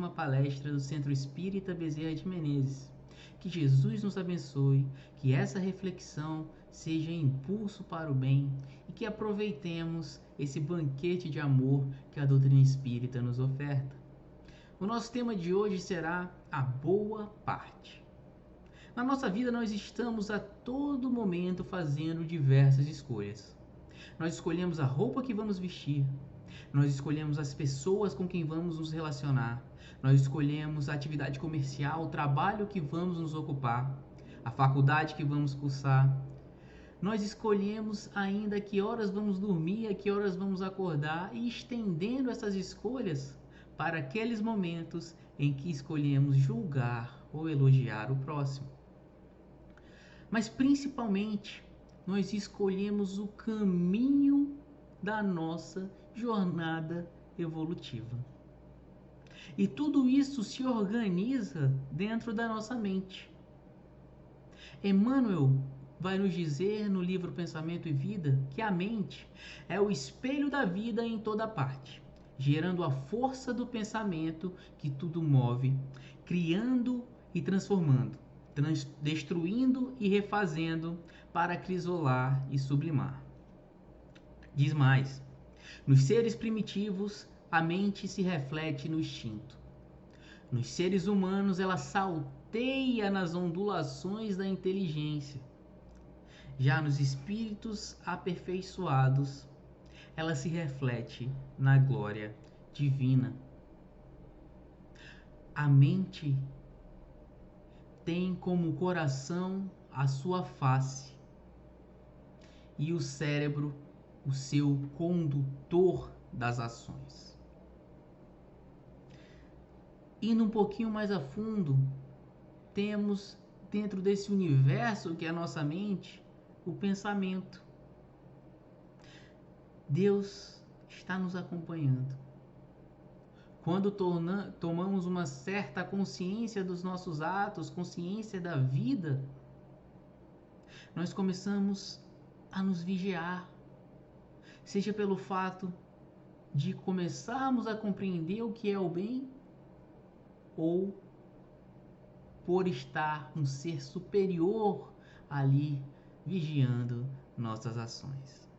uma palestra do Centro Espírita Bezerra de Menezes. Que Jesus nos abençoe, que essa reflexão seja impulso para o bem e que aproveitemos esse banquete de amor que a doutrina espírita nos oferta. O nosso tema de hoje será a boa parte. Na nossa vida nós estamos a todo momento fazendo diversas escolhas. Nós escolhemos a roupa que vamos vestir, nós escolhemos as pessoas com quem vamos nos relacionar, nós escolhemos a atividade comercial, o trabalho que vamos nos ocupar, a faculdade que vamos cursar. Nós escolhemos ainda que horas vamos dormir, a que horas vamos acordar e estendendo essas escolhas para aqueles momentos em que escolhemos julgar ou elogiar o próximo. Mas principalmente, nós escolhemos o caminho da nossa jornada evolutiva. E tudo isso se organiza dentro da nossa mente. Emmanuel vai nos dizer no livro Pensamento e Vida que a mente é o espelho da vida em toda parte, gerando a força do pensamento que tudo move, criando e transformando, destruindo e refazendo para acrisolar e sublimar. Diz mais, nos seres primitivos a mente se reflete no instinto. Nos seres humanos ela salteia nas ondulações da inteligência. Já nos espíritos aperfeiçoados, ela se reflete na glória divina. A mente tem como coração a sua face e o cérebro o seu condutor das ações. Indo um pouquinho mais a fundo, temos dentro desse universo que é a nossa mente, o pensamento. Deus está nos acompanhando. Quando tomamos uma certa consciência dos nossos atos, consciência da vida, nós começamos a nos vigiar. Seja pelo fato de começarmos a compreender o que é o bem, ou por estar um ser superior ali vigiando nossas ações.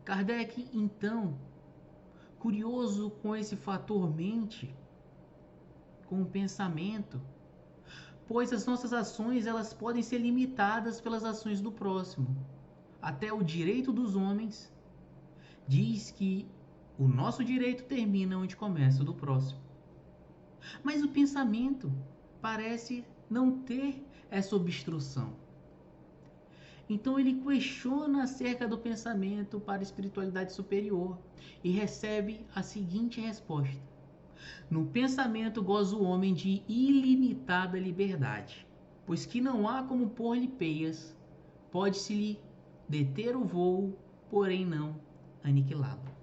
Kardec, então, curioso com esse fator mente, com o pensamento, pois as nossas ações elas podem ser limitadas pelas ações do próximo. Até o direito dos homens diz que o nosso direito termina onde começa o do próximo. Mas o pensamento parece não ter essa obstrução. Então ele questiona acerca do pensamento para a espiritualidade superior e recebe a seguinte resposta: no pensamento goza o homem de ilimitada liberdade, pois que não há como pôr-lhe peias, pode-se-lhe deter o voo, porém não aniquilá-lo.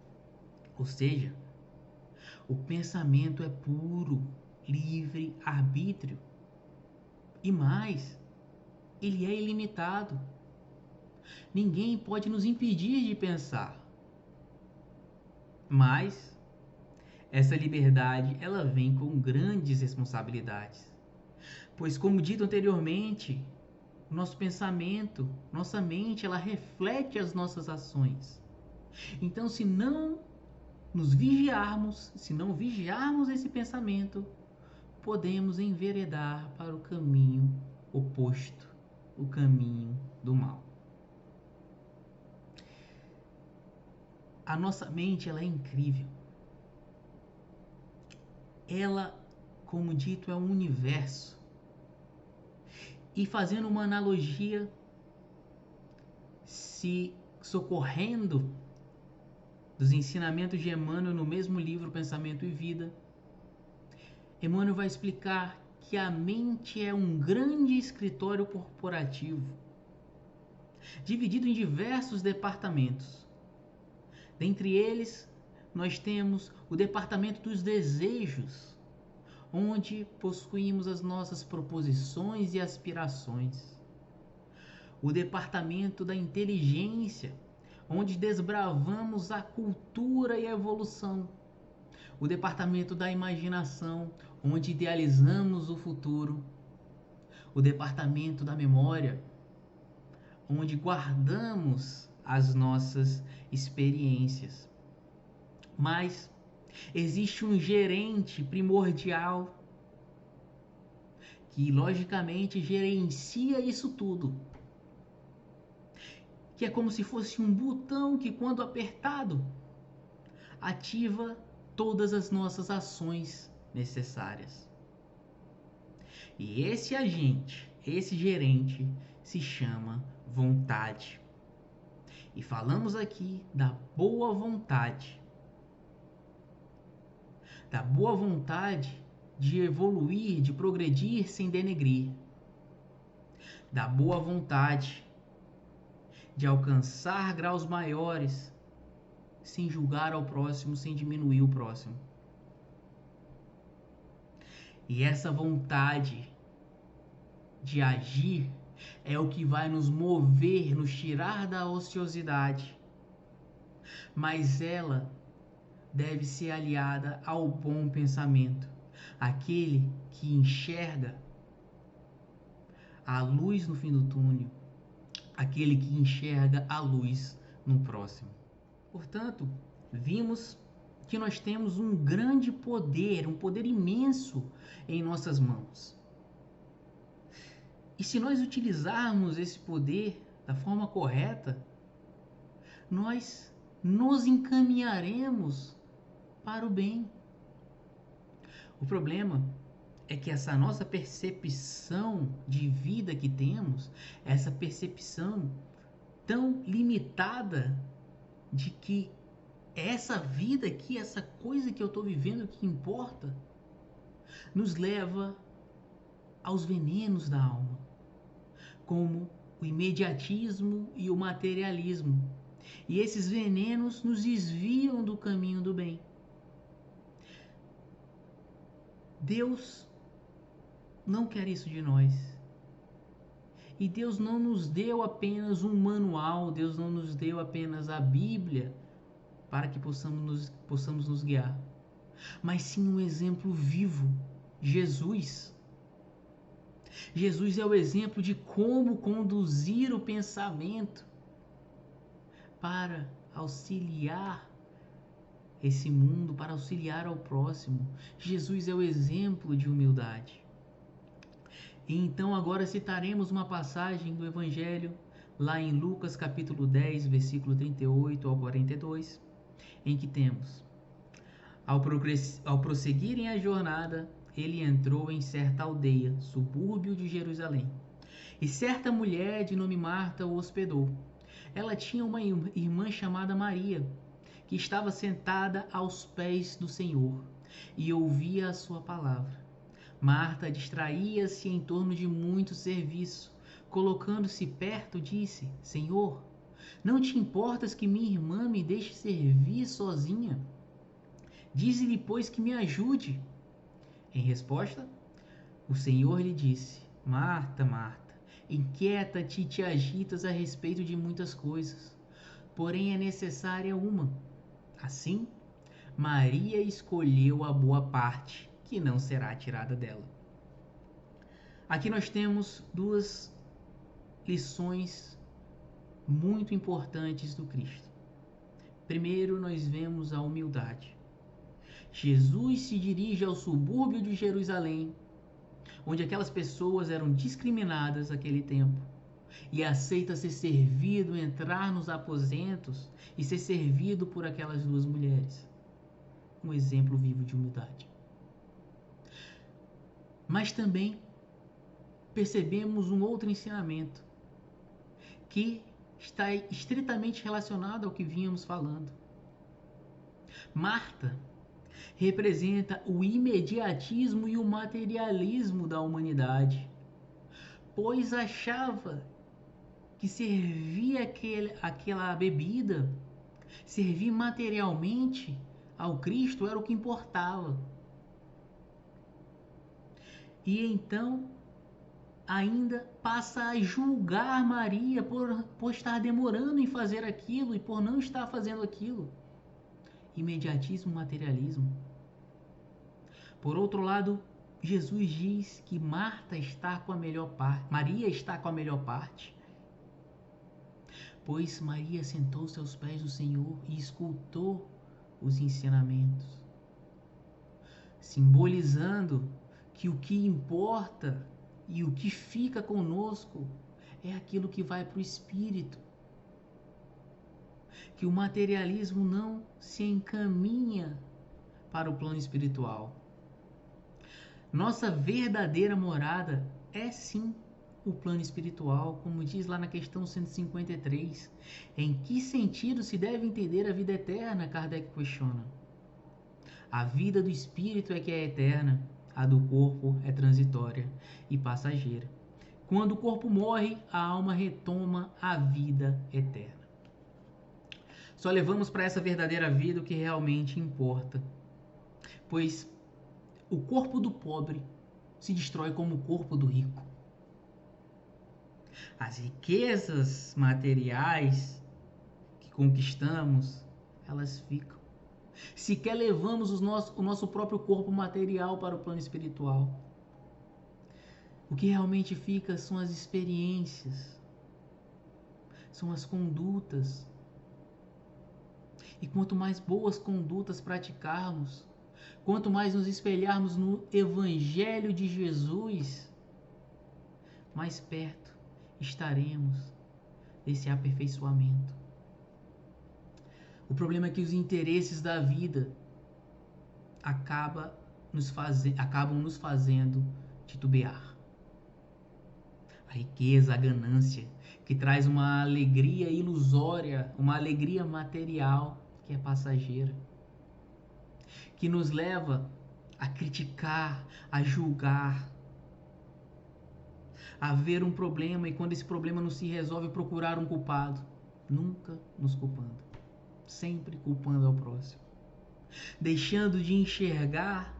Ou seja, o pensamento é puro, livre arbítrio. E mais, ele é ilimitado. Ninguém pode nos impedir de pensar. Mas essa liberdade, ela vem com grandes responsabilidades. Pois, como dito anteriormente, nosso pensamento, nossa mente, ela reflete as nossas ações. Então, se não nos vigiarmos, se não vigiarmos esse pensamento, podemos enveredar para o caminho oposto, o caminho do mal. A nossa mente, ela é incrível. Ela, como dito, é um universo. E fazendo uma analogia, se socorrendo dos ensinamentos de Emmanuel no mesmo livro Pensamento e Vida, Emmanuel vai explicar que a mente é um grande escritório corporativo, dividido em diversos departamentos. Dentre eles, nós temos o departamento dos desejos, onde possuímos as nossas proposições e aspirações. O departamento da inteligência, onde desbravamos a cultura e a evolução. o departamento da imaginação, onde idealizamos o futuro, o departamento da memória, onde guardamos as nossas experiências. Mas existe um gerente primordial que, logicamente, gerencia isso tudo. Que é como se fosse um botão que, quando apertado, ativa todas as nossas ações necessárias. E esse agente, esse gerente, se chama vontade. E falamos aqui da boa vontade. Da boa vontade de evoluir, de progredir sem denegrir. Da boa vontade de alcançar graus maiores sem julgar ao próximo, sem diminuir o próximo. E essa vontade de agir é o que vai nos mover, nos tirar da ociosidade. Mas ela deve ser aliada ao bom pensamento, aquele que enxerga a luz no fim do túnel, aquele que enxerga a luz no próximo. Portanto, vimos que nós temos um grande poder, um poder imenso em nossas mãos. E se nós utilizarmos esse poder da forma correta, nós nos encaminharemos para o bem. O problema é que essa nossa percepção de vida que temos, essa percepção tão limitada de que essa vida aqui, essa coisa que eu estou vivendo que importa, nos leva aos venenos da alma, como o imediatismo e o materialismo. E esses venenos nos desviam do caminho do bem. Deus não quer isso de nós. E Deus não nos deu apenas um manual, Deus não nos deu apenas a Bíblia para que possamos nos guiar, mas sim um exemplo vivo, Jesus. Jesus é o exemplo de como conduzir o pensamento para auxiliar esse mundo, para auxiliar ao próximo. Jesus é o exemplo de humildade. E então agora citaremos uma passagem do Evangelho, lá em Lucas capítulo 10, versículo 38 ao 42, em que temos: ao prosseguirem a jornada, ele entrou em certa aldeia, subúrbio de Jerusalém. E certa mulher de nome Marta o hospedou. Ela tinha uma irmã chamada Maria, que estava sentada aos pés do Senhor e ouvia a sua palavra. Marta distraía-se em torno de muito serviço. Colocando-se perto, disse: Senhor, não te importas que minha irmã me deixe servir sozinha? Dize-lhe, pois, que me ajude. Em resposta, o Senhor lhe disse: Marta, Marta, inquieta-te e te agitas a respeito de muitas coisas, porém é necessária uma. Assim, Maria escolheu a boa parte, que não será tirada dela. Aqui nós temos duas lições muito importantes do Cristo. Primeiro, nós vemos a humildade. Jesus se dirige ao subúrbio de Jerusalém, onde aquelas pessoas eram discriminadas naquele tempo, e aceita ser servido, entrar nos aposentos e ser servido por aquelas duas mulheres. Um exemplo vivo de humildade. Mas também percebemos um outro ensinamento que está estritamente relacionado ao que vínhamos falando. Marta representa o imediatismo e o materialismo da humanidade, pois achava que servir aquela bebida, servir materialmente ao Cristo era o que importava. E então ainda passa a julgar Maria por estar demorando em fazer aquilo e por não estar fazendo aquilo. Imediatismo, materialismo. Por outro lado, Jesus diz que Marta está com a melhor parte, Maria está com a melhor parte, pois Maria sentou-se aos pés do Senhor e escutou os ensinamentos, simbolizando que o que importa e o que fica conosco é aquilo que vai para o espírito, que o materialismo não se encaminha para o plano espiritual. Nossa verdadeira morada é sim o plano espiritual, como diz lá na questão 153. Em que sentido se deve entender a vida eterna? Kardec questiona. A vida do espírito é que é eterna, a do corpo é transitória e passageira. Quando o corpo morre, a alma retoma a vida eterna. Só levamos para essa verdadeira vida o que realmente importa, pois o corpo do pobre se destrói como o corpo do rico. As riquezas materiais que conquistamos, elas ficam. Sequer levamos o nosso próprio corpo material para o plano espiritual. O que realmente fica são as experiências, são as condutas. E quanto mais boas condutas praticarmos, quanto mais nos espelharmos no Evangelho de Jesus, mais perto estaremos desse aperfeiçoamento. O problema é que os interesses da vida acabam nos fazendo titubear. A riqueza, a ganância, que traz uma alegria ilusória, uma alegria material que é passageira, que nos leva a criticar, a julgar, a ver um problema e quando esse problema não se resolve, procurar um culpado, nunca nos culpando, sempre culpando ao próximo, deixando de enxergar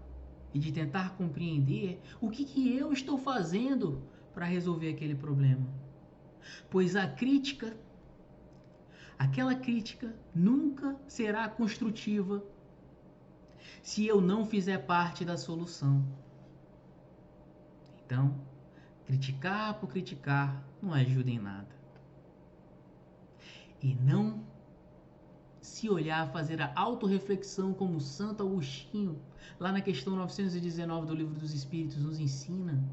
e de tentar compreender o que eu estou fazendo para resolver aquele problema. Pois aquela crítica nunca será construtiva se eu não fizer parte da solução. Então, criticar por criticar não ajuda em nada. E não se olhar, fazer a autorreflexão como Santo Agostinho, lá na questão 919 do Livro dos Espíritos, nos ensina.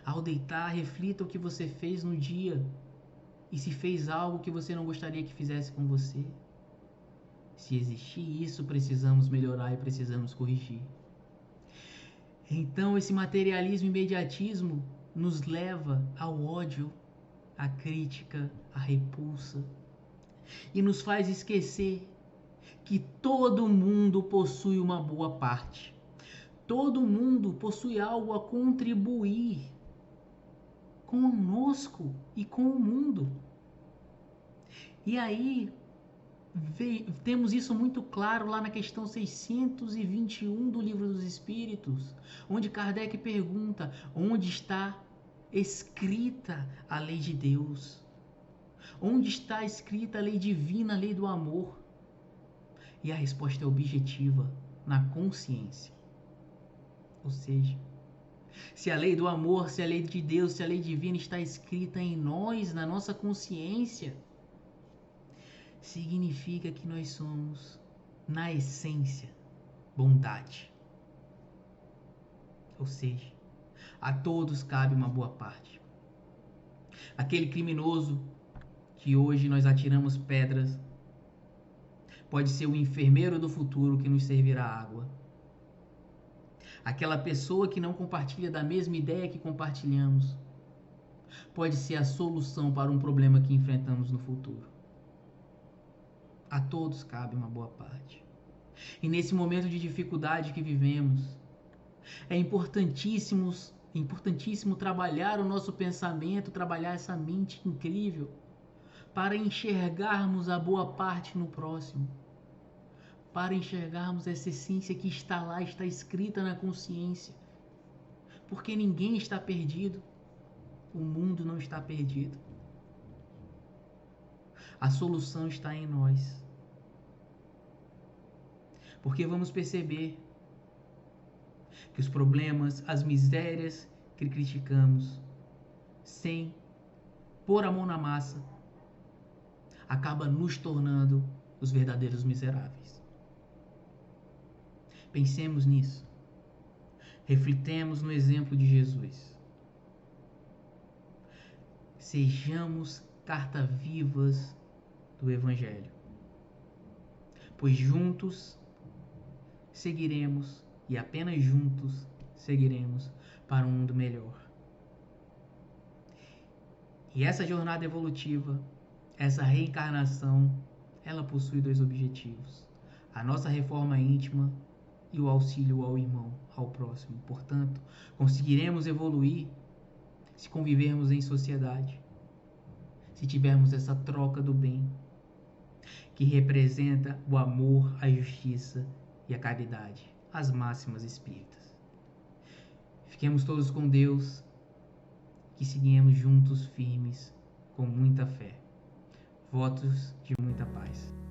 Ao deitar, reflita o que você fez no dia e se fez algo que você não gostaria que fizesse com você. Se existir isso, precisamos melhorar e precisamos corrigir. Então, esse materialismo e imediatismo nos leva ao ódio, à crítica, à repulsa e nos faz esquecer que todo mundo possui uma boa parte. Todo mundo possui algo a contribuir conosco e com o mundo. E aí, temos isso muito claro lá na questão 621 do Livro dos Espíritos, onde Kardec pergunta: onde está escrita a lei de Deus? Onde está escrita a lei divina, a lei do amor? E a resposta é objetiva, na consciência. Ou seja, se a lei do amor, se a lei de Deus, se a lei divina está escrita em nós, na nossa consciência, significa que nós somos, na essência, bondade. Ou seja, a todos cabe uma boa parte. Aquele criminoso que hoje nós atiramos pedras pode ser o enfermeiro do futuro que nos servirá água. Aquela pessoa que não compartilha da mesma ideia que compartilhamos pode ser a solução para um problema que enfrentamos no futuro. A todos cabe uma boa parte. E nesse momento de dificuldade que vivemos, é importantíssimo trabalhar o nosso pensamento, trabalhar essa mente incrível para enxergarmos a boa parte no próximo, para enxergarmos essa essência que está lá, está escrita na consciência, porque ninguém está perdido, o mundo não está perdido. A solução está em nós. Porque vamos perceber que os problemas, as misérias que criticamos, sem pôr a mão na massa, acaba nos tornando os verdadeiros miseráveis. Pensemos nisso. Reflitemos no exemplo de Jesus. Sejamos carta-vivas do Evangelho, pois juntos seguiremos, e apenas juntos seguiremos para um mundo melhor. E essa jornada evolutiva, essa reencarnação, ela possui dois objetivos: a nossa reforma íntima e o auxílio ao irmão, ao próximo. Portanto, conseguiremos evoluir se convivermos em sociedade, se tivermos essa troca do bem, que representa o amor, a justiça e a caridade, as máximas espíritas. Fiquemos todos com Deus, que seguimos juntos firmes, com muita fé. Votos de muita paz.